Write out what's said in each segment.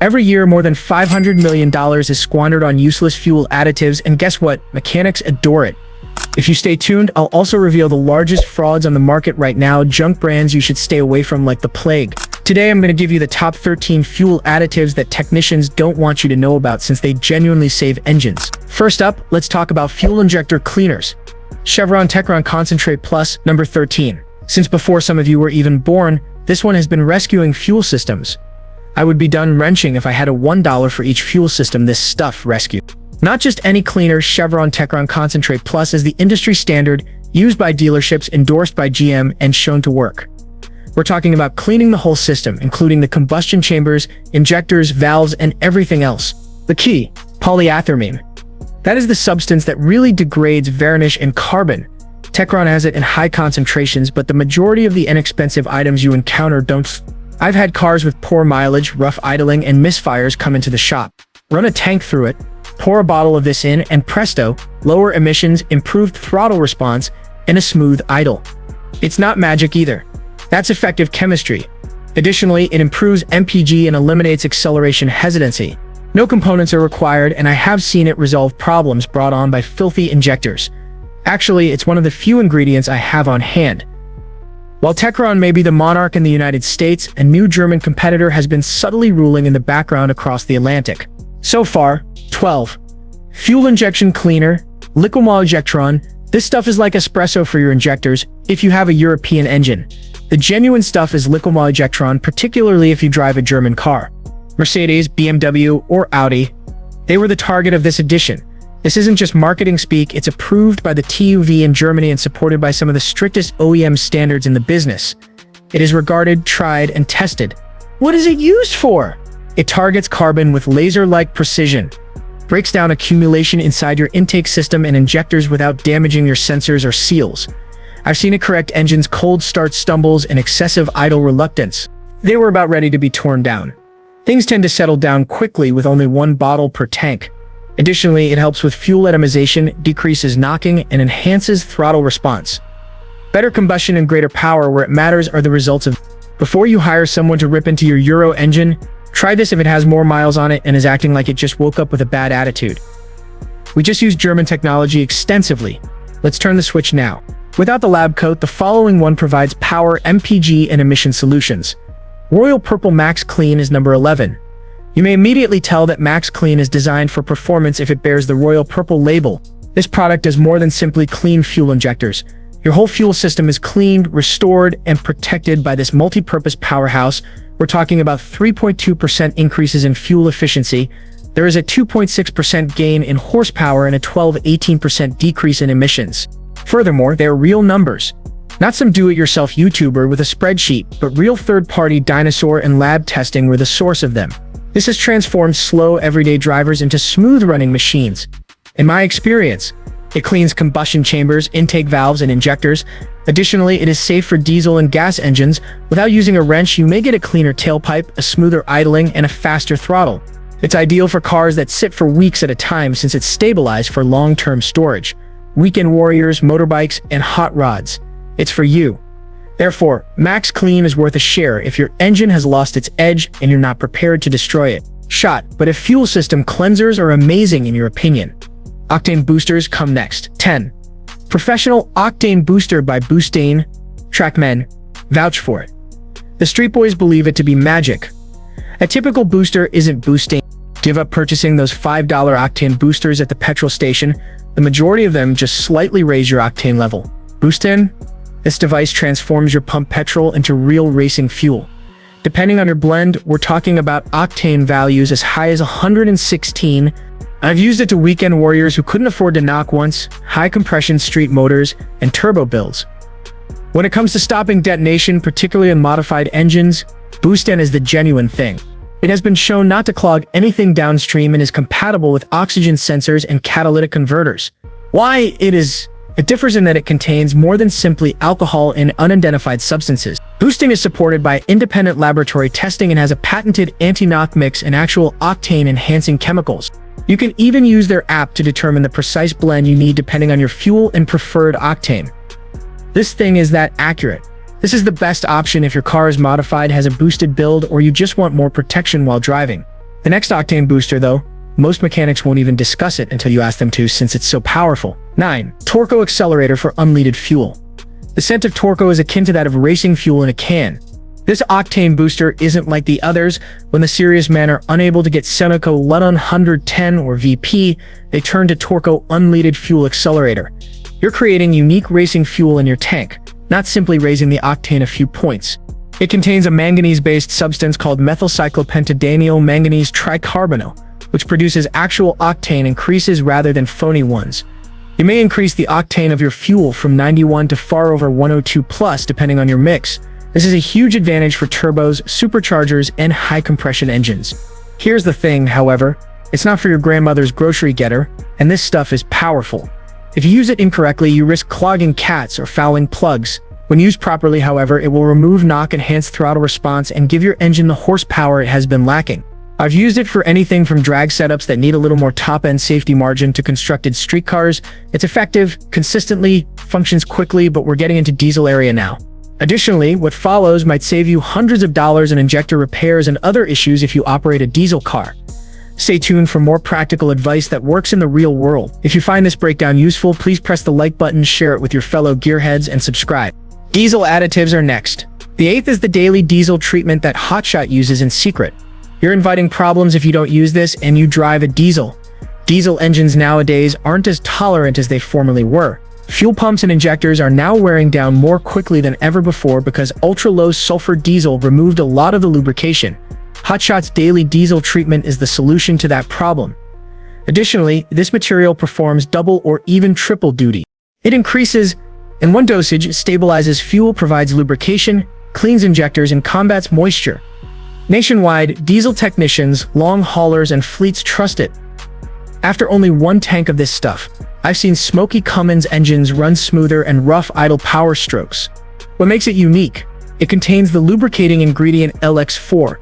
Every year, more than $500 million is squandered on useless fuel additives, and guess what? Mechanics adore it. If you stay tuned, I'll also reveal the largest frauds on the market right now, junk brands you should stay away from like the plague. Today, I'm going to give you the top 13 fuel additives that technicians don't want you to know about since they genuinely save engines. First up, let's talk about fuel injector cleaners. Chevron Techron Concentrate Plus, number 13. Since before some of you were even born, this one has been rescuing fuel systems. I would be done wrenching if I had a $1 for each fuel system this stuff rescued. Not just any cleaner, Chevron Techron Concentrate Plus is the industry standard, used by dealerships, endorsed by GM, and shown to work. We're talking about cleaning the whole system, including the combustion chambers, injectors, valves, and everything else. The key: polyethylamine. That is the substance that really degrades varnish and carbon. Techron has it in high concentrations, but the majority of the inexpensive items you encounter don't. I've had cars with poor mileage, rough idling, and misfires come into the shop. Run a tank through it, pour a bottle of this in, and presto, lower emissions, improved throttle response, and a smooth idle. It's not magic either. That's effective chemistry. Additionally, it improves MPG and eliminates acceleration hesitancy. No components are required, and I have seen it resolve problems brought on by filthy injectors. Actually, it's one of the few ingredients I have on hand. While Techron may be the monarch in the United States, a new German competitor has been subtly ruling in the background across the Atlantic. So far, 12. Fuel injection cleaner, Liquitron. This stuff is like espresso for your injectors if you have a European engine. The genuine stuff is Liquitron, particularly if you drive a German car. Mercedes, BMW, or Audi, they were the target of this edition. This isn't just marketing speak, it's approved by the TÜV in Germany and supported by some of the strictest OEM standards in the business. It is regarded, tried, and tested. What is it used for? It targets carbon with laser-like precision, breaks down accumulation inside your intake system and injectors without damaging your sensors or seals. I've seen it correct engines' cold start stumbles and excessive idle reluctance. They were about ready to be torn down. Things tend to settle down quickly with only one bottle per tank. Additionally, it helps with fuel atomization, decreases knocking, and enhances throttle response. Better combustion and greater power where it matters are the results of. Before you hire someone to rip into your Euro engine, try this if it has more miles on it and is acting like it just woke up with a bad attitude. We just use German technology extensively. Let's turn the switch now. Without the lab coat, the following one provides power, MPG, and emission solutions. Royal Purple MaxClean is number 11. You may immediately tell that MaxClean is designed for performance if it bears the Royal Purple label. This product does more than simply clean fuel injectors. Your whole fuel system is cleaned, restored, and protected by this multi-purpose powerhouse. We're talking about 3.2% increases in fuel efficiency. There is a 2.6% gain in horsepower and a 12-18% decrease in emissions. Furthermore, they are real numbers. Not some do-it-yourself YouTuber with a spreadsheet, but real third-party dinosaur and lab testing were the source of them. This has transformed slow, everyday drivers into smooth-running machines. In my experience, it cleans combustion chambers, intake valves, and injectors. Additionally, it is safe for diesel and gas engines. Without using a wrench, you may get a cleaner tailpipe, a smoother idling, and a faster throttle. It's ideal for cars that sit for weeks at a time since it's stabilized for long-term storage. Weekend warriors, motorbikes, and hot rods. It's for you. Therefore, MaxClean is worth a share if your engine has lost its edge and you're not prepared to destroy it. But if fuel system cleansers are amazing in your opinion. Octane Boosters come next. 10. Professional Octane Booster by Boostain. Trackmen vouch for it. The street boys believe it to be magic. A typical booster isn't boosting. Give up purchasing those $5 Octane boosters at the petrol station. The majority of them just slightly raise your octane level. Boostain? This device transforms your pump petrol into real racing fuel. Depending on your blend, we're talking about octane values as high as 116. I've used it to weekend warriors who couldn't afford to knock once, high compression street motors, and turbo builds. When it comes to stopping detonation, particularly in modified engines, Boostain is the genuine thing. It has been shown not to clog anything downstream and is compatible with oxygen sensors and catalytic converters. Why it differs in that it contains more than simply alcohol and unidentified substances. Boosting is supported by independent laboratory testing and has a patented anti-knock mix and actual octane-enhancing chemicals. You can even use their app to determine the precise blend you need depending on your fuel and preferred octane. This thing is that accurate. This is the best option if your car is modified, has a boosted build, or you just want more protection while driving. The next Octane Booster, though, most mechanics won't even discuss it until you ask them to, since it's so powerful. 9. Torco Accelerator for unleaded fuel. The scent of Torco is akin to that of racing fuel in a can. This Octane Booster isn't like the others. When the serious men are unable to get Seneco Luton 110 or VP, they turn to Torco Unleaded Fuel Accelerator. You're creating unique racing fuel in your tank, not simply raising the octane a few points. It contains a manganese-based substance called methylcyclopentadienyl manganese tricarbonyl, which produces actual octane increases rather than phony ones. You may increase the octane of your fuel from 91 to far over 102 plus depending on your mix. This is a huge advantage for turbos, superchargers, and high-compression engines. Here's the thing, however, it's not for your grandmother's grocery getter, and this stuff is powerful. If you use it incorrectly, you risk clogging cats or fouling plugs. When used properly, however, it will remove knock, enhance throttle response, and give your engine the horsepower it has been lacking. I've used it for anything from drag setups that need a little more top-end safety margin to constructed streetcars. It's effective, consistently, functions quickly, but we're getting into diesel area now. Additionally, what follows might save you hundreds of dollars in injector repairs and other issues if you operate a diesel car. Stay tuned for more practical advice that works in the real world. If you find this breakdown useful, please press the like button, share it with your fellow gearheads, and subscribe. Diesel additives are next. The 8th is the daily diesel treatment that Hotshot uses in secret. You're inviting problems if you don't use this and you drive a diesel. Diesel engines nowadays aren't as tolerant as they formerly were. Fuel pumps and injectors are now wearing down more quickly than ever before because ultra-low sulfur diesel removed a lot of the lubrication. Hotshot's daily diesel treatment is the solution to that problem. Additionally, this material performs double or even triple duty. It increases in one dosage, stabilizes fuel, provides lubrication, cleans injectors, and combats moisture. Nationwide, diesel technicians, long haulers, and fleets trust it. After only one tank of this stuff, I've seen smoky Cummins engines run smoother and rough idle power strokes. What makes it unique? It contains the lubricating ingredient LX4.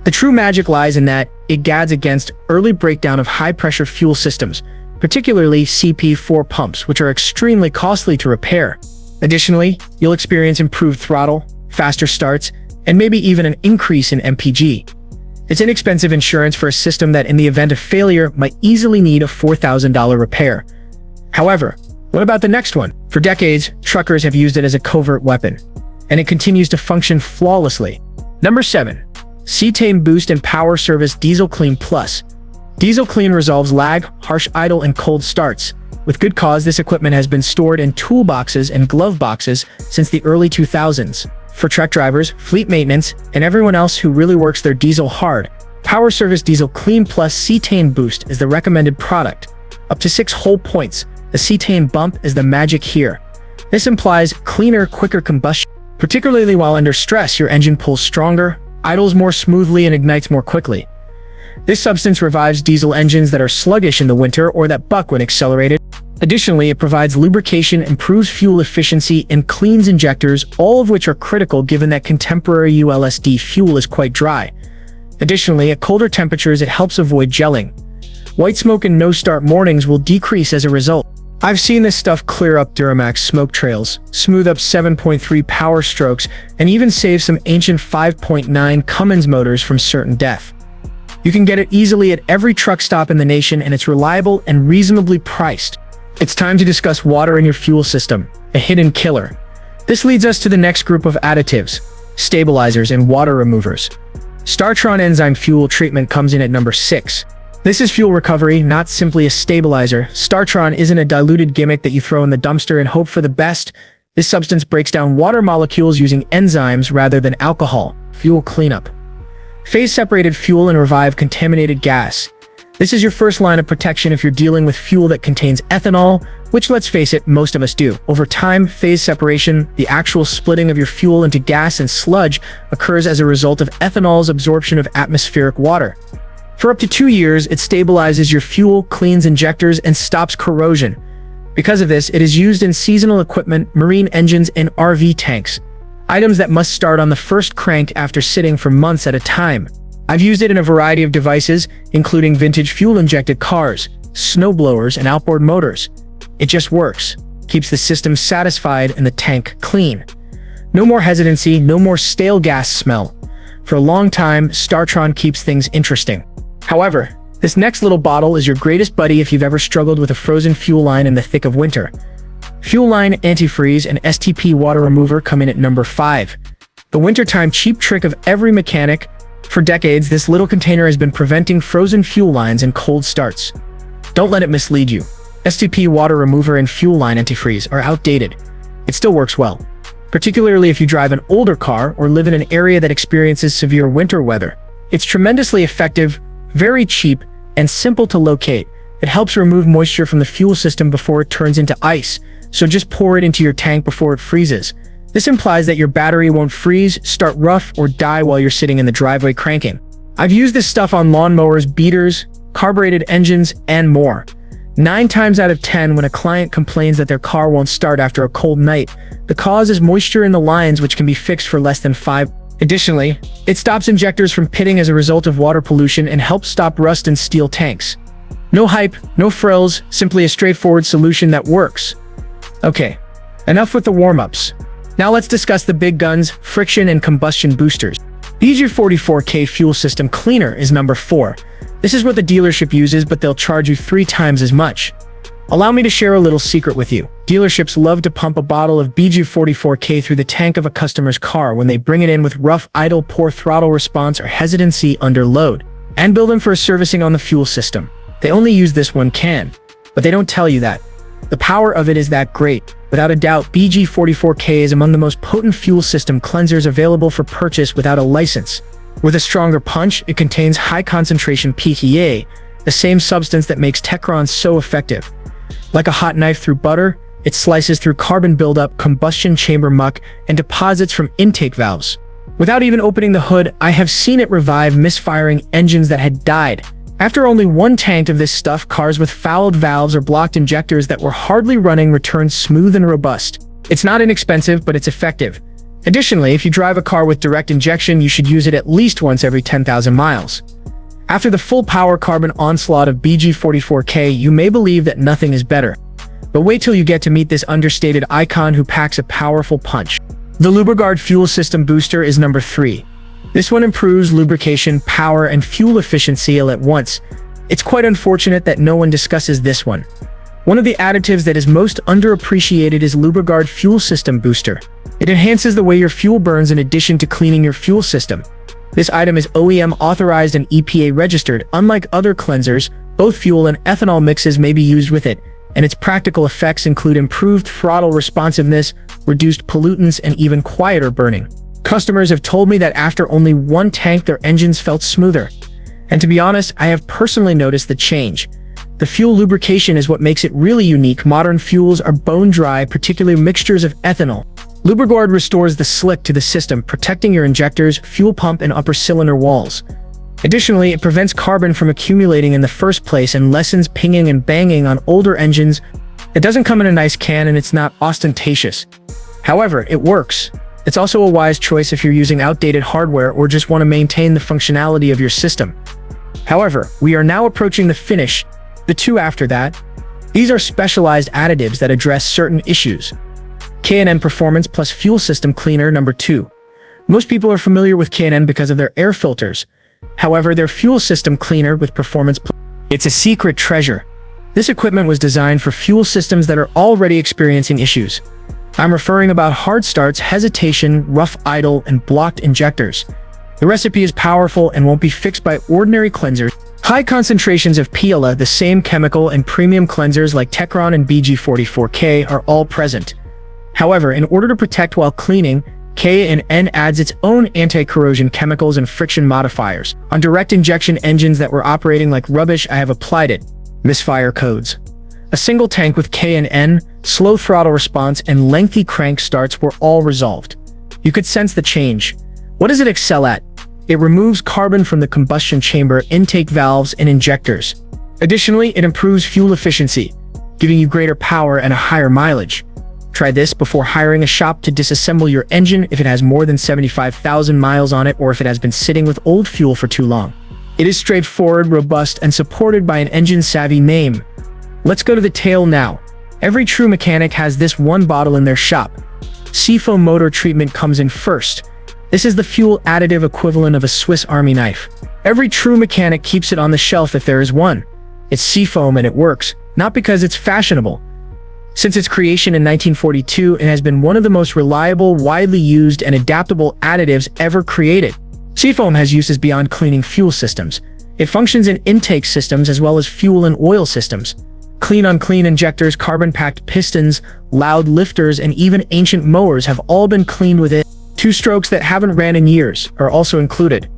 The true magic lies in that it guards against early breakdown of high-pressure fuel systems, particularly CP4 pumps, which are extremely costly to repair. Additionally, you'll experience improved throttle, faster starts, and maybe even an increase in MPG. It's inexpensive insurance for a system that, in the event of failure, might easily need a $4,000 repair. However, what about the next one? For decades, truckers have used it as a covert weapon, and it continues to function flawlessly. Number 7. Seame Boost and Power Service Diesel Clean Plus. Diesel Clean resolves lag, harsh idle, and cold starts. With good cause, this equipment has been stored in toolboxes and glove boxes since the early 2000s. For truck drivers, fleet maintenance, and everyone else who really works their diesel hard, Power Service Diesel Clean Plus Seame Boost is the recommended product. Up to 6 whole points. The cetane bump is the magic here. This implies cleaner, quicker combustion. Particularly while under stress, your engine pulls stronger, idles more smoothly, and ignites more quickly. This substance revives diesel engines that are sluggish in the winter or that buck when accelerated. Additionally, it provides lubrication, improves fuel efficiency, and cleans injectors, all of which are critical given that contemporary ULSD fuel is quite dry. Additionally, at colder temperatures, it helps avoid gelling. White smoke and no-start mornings will decrease as a result. I've seen this stuff clear up Duramax smoke trails, smooth up 7.3 power strokes, and even save some ancient 5.9 Cummins motors from certain death. You can get it easily at every truck stop in the nation, and it's reliable and reasonably priced. It's time to discuss water in your fuel system, a hidden killer. This leads us to the next group of additives, stabilizers, and water removers. Starron enzyme fuel treatment comes in at number 6. This is fuel recovery, not simply a stabilizer. Starron isn't a diluted gimmick that you throw in the dumpster and hope for the best. This substance breaks down water molecules using enzymes rather than alcohol. Fuel cleanup. Phase-separated fuel and revive contaminated gas. This is your first line of protection if you're dealing with fuel that contains ethanol, which, let's face it, most of us do. Over time, phase separation, the actual splitting of your fuel into gas and sludge, occurs as a result of ethanol's absorption of atmospheric water. For up to 2 years, it stabilizes your fuel, cleans injectors, and stops corrosion. Because of this, it is used in seasonal equipment, marine engines, and RV tanks. Items that must start on the first crank after sitting for months at a time. I've used it in a variety of devices, including vintage fuel-injected cars, snowblowers, and outboard motors. It just works. Keeps the system satisfied and the tank clean. No more hesitancy, no more stale gas smell. For a long time, Starron keeps things interesting. However, this next little bottle is your greatest buddy if you've ever struggled with a frozen fuel line in the thick of winter. Fuel line, antifreeze, and STP water remover come in at number 5. The wintertime cheap trick of every mechanic. For decades, this little container has been preventing frozen fuel lines and cold starts. Don't let it mislead you. STP water remover and fuel line antifreeze are outdated. It still works well, particularly if you drive an older car or live in an area that experiences severe winter weather. It's tremendously effective, very cheap, and simple to locate. It helps remove moisture from the fuel system before it turns into ice, so just pour it into your tank before it freezes. This implies that your battery won't freeze, start rough, or die while you're sitting in the driveway cranking. I've used this stuff on lawnmowers, beaters, carbureted engines, and more. 9 times out of 10, when a client complains that their car won't start after a cold night, the cause is moisture in the lines, which can be fixed for less than 5. Additionally, it stops injectors from pitting as a result of water pollution and helps stop rust in steel tanks. No hype, no frills, simply a straightforward solution that works. Okay, enough with the warm-ups. Now let's discuss the big guns, friction and combustion boosters. BG44K fuel system cleaner is number 4. This is what the dealership uses, but they'll charge you 3 times as much. Allow me to share a little secret with you. Dealerships love to pump a bottle of BG44K through the tank of a customer's car when they bring it in with rough, idle, poor throttle response or hesitancy under load, and bill them for a servicing on the fuel system. They only use this one can, but they don't tell you that. The power of it is that great. Without a doubt, BG44K is among the most potent fuel system cleansers available for purchase without a license. With a stronger punch, it contains high-concentration PTA, the same substance that makes Techron so effective. Like a hot knife through butter, it slices through carbon buildup, combustion chamber muck, and deposits from intake valves. Without even opening the hood, I have seen it revive misfiring engines that had died. After only 1 tank of this stuff, cars with fouled valves or blocked injectors that were hardly running returned smooth and robust. It's not inexpensive, but it's effective. Additionally, if you drive a car with direct injection, you should use it at least once every 10,000 miles. After the full power carbon onslaught of BG44K, you may believe that nothing is better. But wait till you get to meet this understated icon who packs a powerful punch. The Lubard Fuel System Booster is number 3. This one improves lubrication, power, and fuel efficiency all at once. It's quite unfortunate that no one discusses this one. One of the additives that is most underappreciated is Lubard Fuel System Booster. It enhances the way your fuel burns in addition to cleaning your fuel system. This item is OEM authorized and EPA registered. Unlike other cleansers, both fuel and ethanol mixes may be used with it, and its practical effects include improved throttle responsiveness, reduced pollutants, and even quieter burning. Customers have told me that after only 1 tank, their engines felt smoother. And to be honest, I have personally noticed the change. The fuel lubrication is what makes it really unique. Modern fuels are bone dry, particularly mixtures of ethanol. Lubard restores the slick to the system, protecting your injectors, fuel pump, and upper cylinder walls. Additionally, it prevents carbon from accumulating in the first place and lessens pinging and banging on older engines. It doesn't come in a nice can and it's not ostentatious. However, it works. It's also a wise choice if you're using outdated hardware or just want to maintain the functionality of your system. However, we are now approaching the finish, the 2 after that. These are specialized additives that address certain issues. K&N Performance Plus Fuel System Cleaner number 2. Most people are familiar with K&N because of their air filters. However, their fuel system cleaner with Performance Plus, it's a secret treasure. This equipment was designed for fuel systems that are already experiencing issues. I'm referring about hard starts, hesitation, rough idle, and blocked injectors. The recipe is powerful and won't be fixed by ordinary cleansers. High concentrations of PLA, the same chemical, and premium cleansers like Techron and BG44K are all present. However, in order to protect while cleaning, K&N adds its own anti-corrosion chemicals and friction modifiers. On direct injection engines that were operating like rubbish, I have applied it. Misfire codes. A single tank with K&N, slow throttle response, and lengthy crank starts were all resolved. You could sense the change. What does it excel at? It removes carbon from the combustion chamber, intake valves, and injectors. Additionally, it improves fuel efficiency, giving you greater power and a higher mileage. Try this before hiring a shop to disassemble your engine if it has more than 75,000 miles on it or if it has been sitting with old fuel for too long. It is straightforward, robust, and supported by an engine-savvy name. Let's go to the tail now. Every true mechanic has this one bottle in their shop. Seafoam motor treatment comes in first. This is the fuel additive equivalent of a Swiss Army knife. Every true mechanic keeps it on the shelf if there is one. It's Seafoam and it works, not because it's fashionable. Since its creation in 1942, it has been one of the most reliable, widely used, and adaptable additives ever created. Seafoam has uses beyond cleaning fuel systems. It functions in intake systems as well as fuel and oil systems. Clean-on-clean injectors, carbon-packed pistons, loud lifters, and even ancient mowers have all been cleaned with it. Two strokes that haven't ran in years are also included.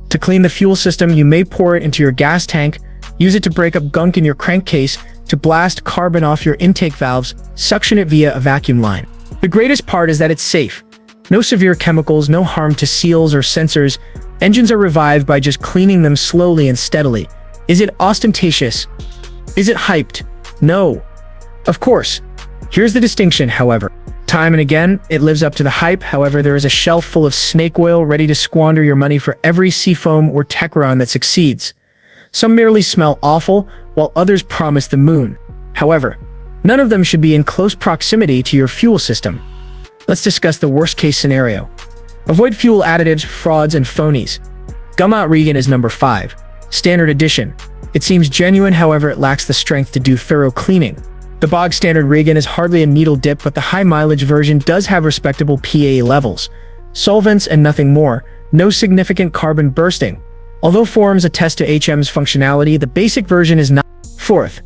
To clean the fuel system, you may pour it into your gas tank, use it to break up gunk in your crankcase, to blast carbon off your intake valves, suction it via a vacuum line. The greatest part is that it's safe. No severe chemicals, no harm to seals or sensors. Engines are revived by just cleaning them slowly and steadily. Is it ostentatious? Is it hyped? No. Of course. Here's the distinction, however. Time and again, it lives up to the hype. However, there is a shelf full of snake oil ready to squander your money for every Seafoam or Techron that succeeds. Some merely smell awful, while others promise the moon. However, none of them should be in close proximity to your fuel system. Let's discuss the worst-case scenario. Avoid fuel additives, frauds, and phonies. Gum-Out Rean is number 5. Standard Edition. It seems genuine, however, it lacks the strength to do thorough cleaning. The bog-standard Rean is hardly a needle dip, but the high-mileage version does have respectable PA levels. Solvents and nothing more. No significant carbon bursting. Although forums attest to HM's functionality, the basic version is not. 4th.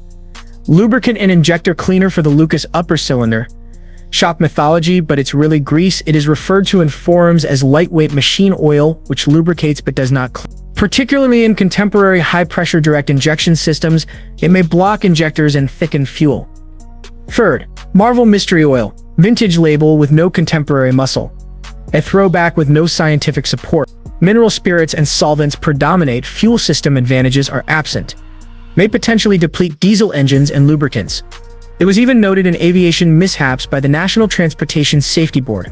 Lubricant and injector cleaner for the Lucas upper cylinder. Shop mythology, but it's really grease. It is referred to in forums as lightweight machine oil, which lubricates but does not clean. Particularly in contemporary high-pressure direct injection systems, it may block injectors and thicken fuel. 3rd. Marvel Mystery Oil. Vintage label with no contemporary muscle. A throwback with no scientific support. Mineral spirits and solvents predominate, fuel system advantages are absent. May potentially deplete diesel engines and lubricants. It was even noted in aviation mishaps by the National Transportation Safety Board.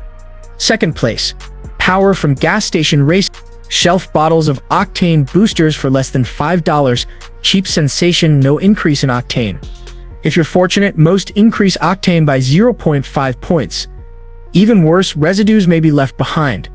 2nd place. Power from gas station race. Shelf bottles of Octane Boosters for less than $5. Cheap sensation, no increase in octane. If you're fortunate, most increase octane by 0.5 points. Even worse, residues may be left behind.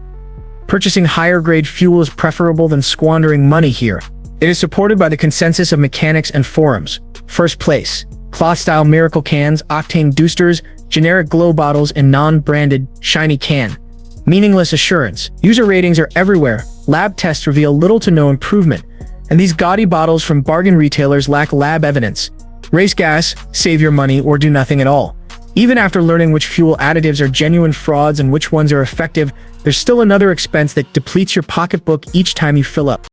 Purchasing higher-grade fuel is preferable than squandering money here. It is supported by the consensus of mechanics and forums. 1st place. Cloth-style Miracle cans, Octane Boosters, generic glow bottles, and non-branded shiny can. Meaningless assurance. User ratings are everywhere. Lab tests reveal little to no improvement. And these gaudy bottles from bargain retailers lack lab evidence. Race gas, save your money, or do nothing at all. Even after learning which fuel additives are genuine frauds and which ones are effective, there's still another expense that depletes your pocketbook each time you fill up.